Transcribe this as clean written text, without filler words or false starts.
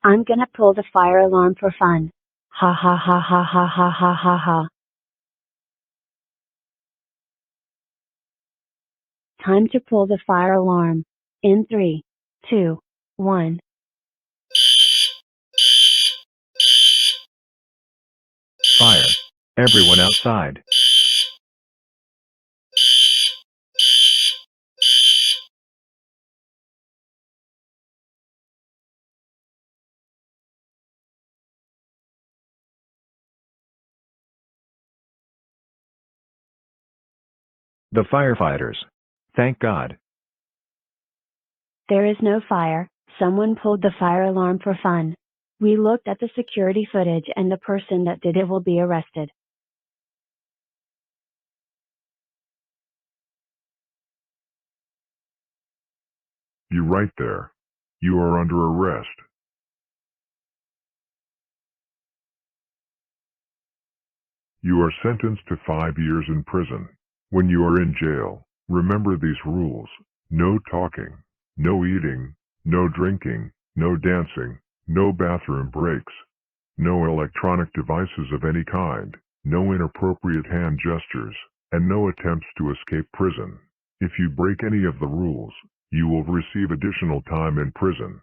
I'm gonna pull the fire alarm for fun. Ha ha ha ha ha ha ha ha ha. Time to pull the fire alarm. In 3, 2, 1. Fire. Everyone outside. The firefighters. Thank God. There is no fire, someone pulled the fire alarm for fun. We looked at the security footage and the person that did it will be arrested. You right there. You are under arrest. You are sentenced to 5 years in prison. When you are in jail, remember these rules. No talking, no eating, no drinking, no dancing, no bathroom breaks, no electronic devices of any kind, no inappropriate hand gestures, and no attempts to escape prison. If you break any of the rules, you will receive additional time in prison.